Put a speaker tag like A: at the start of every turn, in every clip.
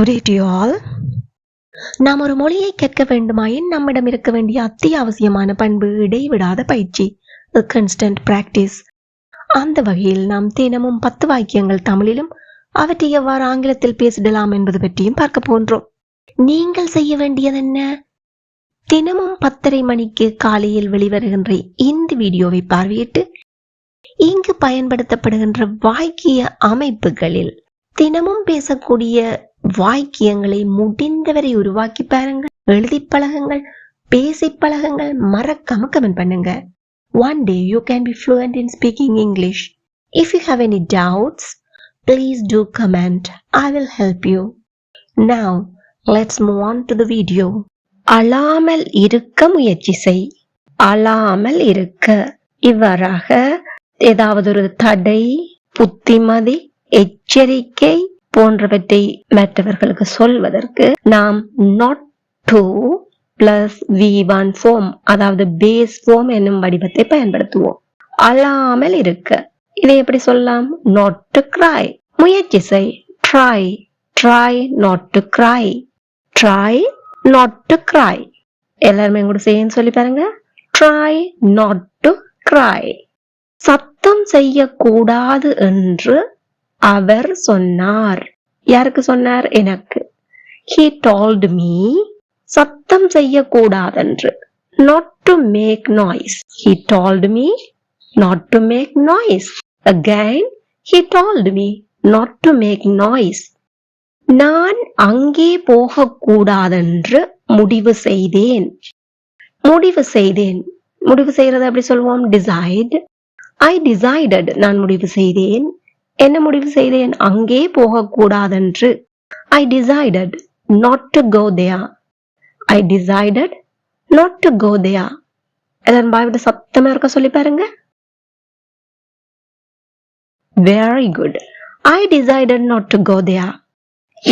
A: Good day to you all. நாம் ஒரு மொழியை கற்க வேண்டுமாயின் நம்மிடம் இருக்க வேண்டிய அத்தியாவசியமான பண்பு இடைவிடாத பயிற்சி, a constant practice. அந்த வகையில் நாம் தினமும் 10 வாக்கியங்கள் தமிழிலும் அவற்றை எவ்வாறு ஆங்கிலத்தில் பேசிடலாம் என்பது பற்றியும் பார்க்க போன்றோம். நீங்கள் செய்ய வேண்டியது என்ன? தினமும் 10:30 மணிக்கு காலையில் வெளிவருகின்ற இந்த வீடியோவை பார்வையிட்டு இங்கு பயன்படுத்தப்படுகின்ற வாக்கிய அமைப்புகளில் தினமும் பேசக்கூடிய வாக்கியங்களை முடிந்தவரை உருவாக்கி பாருங்கள், எழுதி பழகுங்கள், பேசி பழகுங்கள், மறக்காம கமெண்ட் பண்ணுங்க. One day you can be fluent in speaking English. If you have any doubts, please do comment. I will help you. Now, let's move on to the video. அழாமல் இருக்க முயற்சி செய். அழாமல் இருக்க. இவ்வாறாக ஏதாவது ஒரு தடை, புத்திமதி, எச்சரிக்கை போன்றவற்றை மற்றவர்களுக்கு சொல்வதற்கு நாம் not to plus V1 form, அதாவது பேஸ் form என்னும் வடிவத்தை பயன்படுத்துவோம். அழாமல் இருக்க. இதை எப்படி சொல்லலாம்? not to cry. முயற்சி செய். try. try not to cry. try not to cry. எல்லாருமே கூட செய்யன்னு சொல்லி பாருங்க. try not to cry. சத்தம் செய்யக்கூடாது என்று அவர் சொன்னார். யாருக்கு சொன்னார்? எனக்கு. He told me. சத்தம் செய்யக்கூடாதென்று. Not to make noise. He told me not to make noise. Again, he told me not to make noise. நான் அங்கே போகக்கூடாதென்று முடிவு செய்தேன். முடிவு செய்தேன். முடிவு செய்யறது எப்படி சொல்லுவோம்? decide. I decided. நான் முடிவு செய்தேன். என்ன முடிவு செய்தேன்? அங்கே போகக்கூடாதென்று. I decided not to go there. I decided not to go there. எல்லாரும் பாய்விட்டு சத்தமா இருக்க சொல்லி பாருங்க. Very good. I decided not to go there.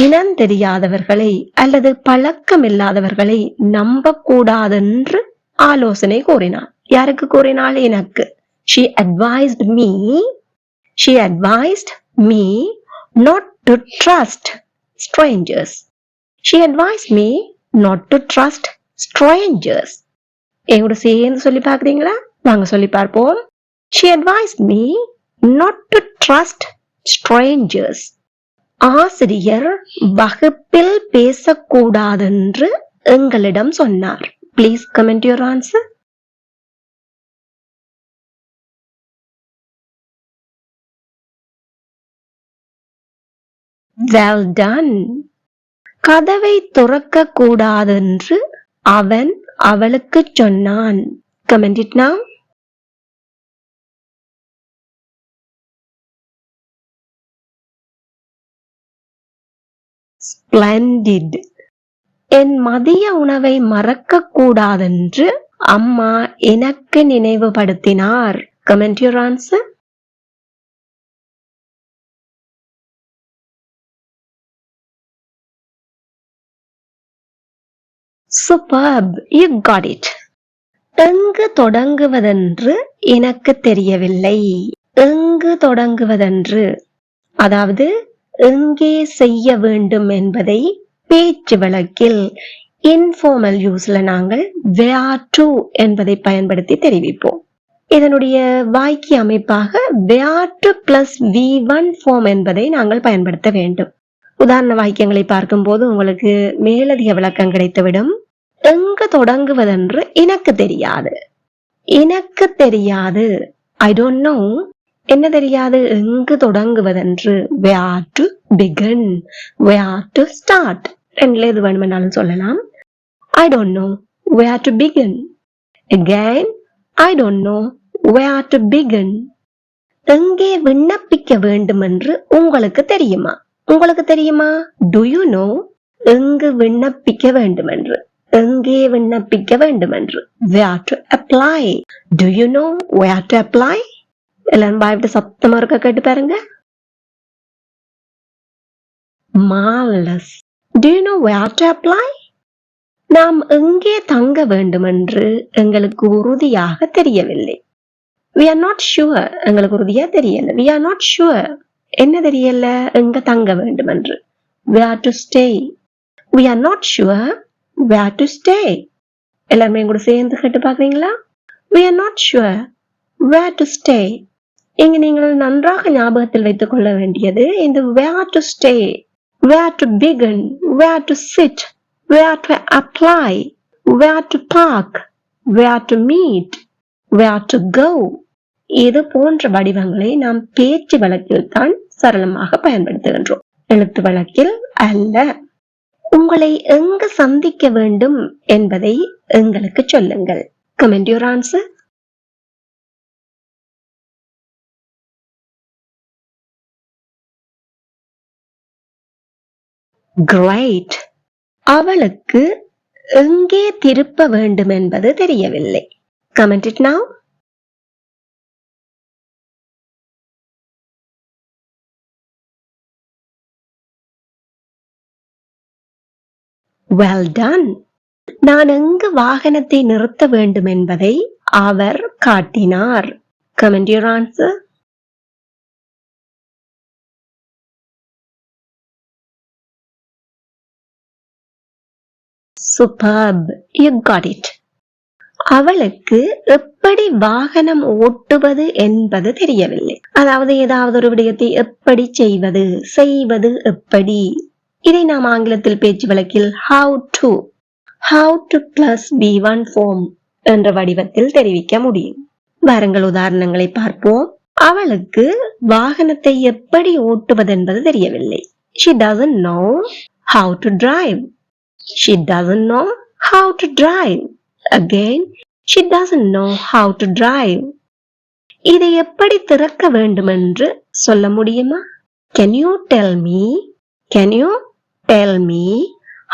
A: இனம் தெரியாதவர்களை அல்லது பழக்கம் இல்லாதவர்களை நம்பக்கூடாதென்று ஆலோசனை கூறினார். யாருக்கு கூறினாள்? எனக்கு. She advised me not to trust strangers. She advised me not to trust strangers. எங்கூட சேர்ந்து சொல்லி பார்க்குறீங்களா? வாங்க சொல்லி பார்ப்போம். She advised me not to trust strangers. ஆசிரியர் வகுப்பில் பேசக்கூடாதென்று எங்களிடம் சொன்னார். Please comment your answer. Well done. கதவை துறக்க கூடாதென்று அவன் அவளுக்கு சொன்னான். Comment it now. Splendid. என் மதிய உணவை மறக்க கூடாதென்று அம்மா எனக்கு நினைவுபடுத்தினார். Comment your answer. Superb. You got it. எங்கு தொடங்குவதென்று எனக்கு தெரியவில்லை. எங்கு தொடங்குவதென்று, அதாவது எங்கே செய்ய வேண்டும் என்பதை பேச்சு வழக்கில் இன்ஃபார்மல் யூஸ்ல நாங்கள் where to என்பதை பயன்படுத்தி தெரிவிப்போம். இதனுடைய வாக்கிய அமைப்பாக where to plus V1 form என்பதை நாங்கள் பயன்படுத்த வேண்டும். உதாரண வாக்கியங்களை பார்க்கும்போது உங்களுக்கு மேலதிக விளக்கம் கிடைத்துவிடும். எங்கு தொடங்குவதென்று எனக்கு தெரியாது. எனக்கு தெரியாது. I don't know. என்ன தெரியாது? எங்கு தொடங்குவதென்று. where to begin, where to start. ரெண்டுல எது வேணுமென்னாலும் சொல்லலாம். I don't know where to begin. Again, I don't know where to begin. எங்கே விண்ணப்பிக்க வேண்டும் என்று உங்களுக்கு தெரியுமா? உங்களுக்கு தெரியுமா? Do you know? எங்கு விண்ணப்பிக்க வேண்டும் என்று. எங்கே விண்ணப்பிக்க வேண்டும் என்று. Where to apply. Do you know where to apply? எல்லாரும் பாய்விட்டு சத்தமா இருக்க கேட்டு பாருங்க. Marvelous. Do you know where to apply? நாம் எங்கே தங்க வேண்டும் என்று எங்களுக்கு உறுதியாக தெரியவில்லை. We are not sure. எங்களுக்கு உறுதியா தெரியல. We are not sure. என்ன தெரியல? எங்க தங்க வேண்டும் என்று. where to stay. We are not sure where to stay. எல்லாருமே கூட சேர்ந்து கேட்டு பாக்குறீங்களா? We are not sure where to stay. இங்க நீங்கள் நன்றாக ஞாபகத்தில் வைத்துக் கொள்ள வேண்டியது இந்த where to stay, where to begin, where to sit, where to apply, where to park, where to meet, where to go. இது போன்ற வடிவங்களை நாம் பேச்சு வழக்கில் தான் சரளமாக பயன்படுத்துகின்றோம், எழுத்து வழக்கில் அல்ல. உங்களை எங்கு சந்திக்க வேண்டும் என்பதை எங்களுக்கு சொல்லுங்கள். Comment your answer. Great. அவளுக்கு எங்கே திருப்ப வேண்டும் என்பது தெரியவில்லை. Comment it now. Well done. நான் எங்கு வாகனத்தை நிறுத்த வேண்டும் என்பதை அவர் காட்டினார். Comment your answer. Superb. You got it. அவளுக்கு எப்படி வாகனம் ஓட்டுவது என்பது தெரியவில்லை. அதாவது ஏதாவது ஒரு விடயத்தை எப்படி செய்வது எப்படி. இதை நாம் ஆங்கிலத்தில் பேச்சு வழக்கில் how to plus be1 form என்ற வடிவத்தில் தெரிவிக்க முடியும். வாருங்கள் உதாரணங்களை பார்ப்போம். அவளுக்கு வாகனத்தை எப்படி ஓட்டுவது என்பது தெரியவில்லை. She doesn't know how to drive. She doesn't know how to drive. Again, she doesn't know how to drive. இதை எப்படி திறக்க வேண்டும் என்று சொல்ல முடியுமா? Can you tell me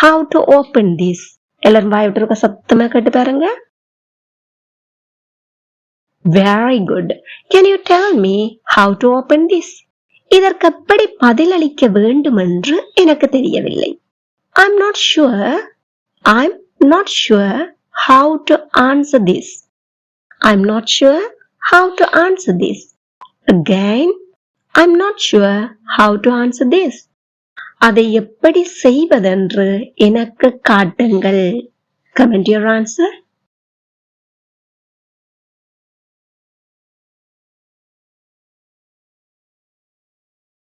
A: how to open this? எல்லாரும் வாய்விட்டு இருக்க சத்தமா கேட்டு பாருங்க. Very good. Can you tell me how to open this? இதற்கு எப்படி பதிலளிக்க வேண்டும் என்று எனக்கு தெரியவில்லை. I'm not sure how to answer this. I'm not sure how to answer this. Again, I'm not sure how to answer this. அதை எப்படி செய்வதென்று எனக்கு காட்டுங்கள். Comment your answer.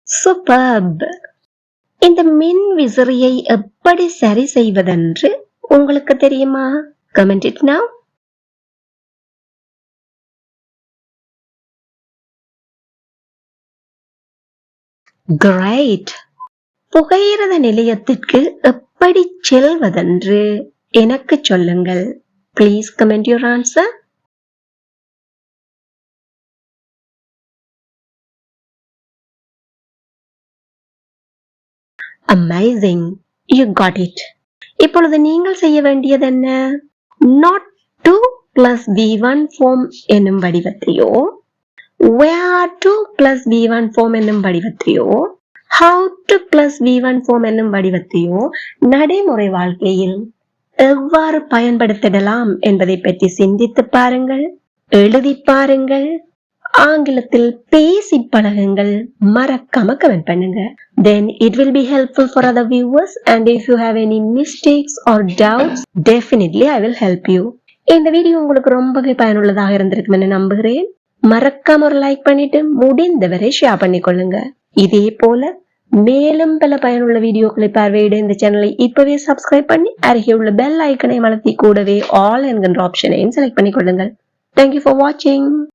A: Superb. இந்த மின் விசிறியை எப்படி சரி செய்வதென்று உங்களுக்கு தெரியுமா? Comment it now. Great. புகையிரத நிலையத்திற்கு எப்படி செல்வதென்று எனக்கு சொல்லுங்கள். Please comment your answer. Amazing. You got it. இப்பொழுது நீங்கள் செய்ய வேண்டியது என்ன? Not to plus be1 form என்னும் வடிவத்தையோ, where to plus be1 form என்னும் வடிவத்தையோ, how to plus be1 form என்னும் வடிவத்தையோ நடைமுறை வாழ்க்கையில் எவ்வாறு பயன்படுத்திடலாம் என்பதை பற்றி சிந்தித்து பாருங்கள், எழுதி பாருங்கள், ஆங்கிலத்தில் பேசி பழகுங்கள், மறக்காம கமெண்ட் பண்ணுங்க. Then it will be helpful for other viewers, and if you have any mistakes or doubts, definitely I will help you. இந்த வீடியோ உங்களுக்கு ரொம்பவே பயனுள்ளதாக இருந்திருக்கும்னு நம்புகிறேன். மறக்காம ஒரு லைக் பண்ணிட்டு முடிந்தவரை ஷேர் பண்ணிக்கொள்ளுங்க. இதே போல மேலும் பல பயனுள்ள வீடியோக்களை பார்வையிட இந்த சேனலை இப்பவே சப்ஸ்கிரைப் பண்ணி அருகே உள்ள பெல் ஐக்கனை அழுத்தி கூடவே ஆல் என்கின்ற ஆப்ஷனையும் select பண்ணிக்கொள்ளுங்கள். Thank you for watching.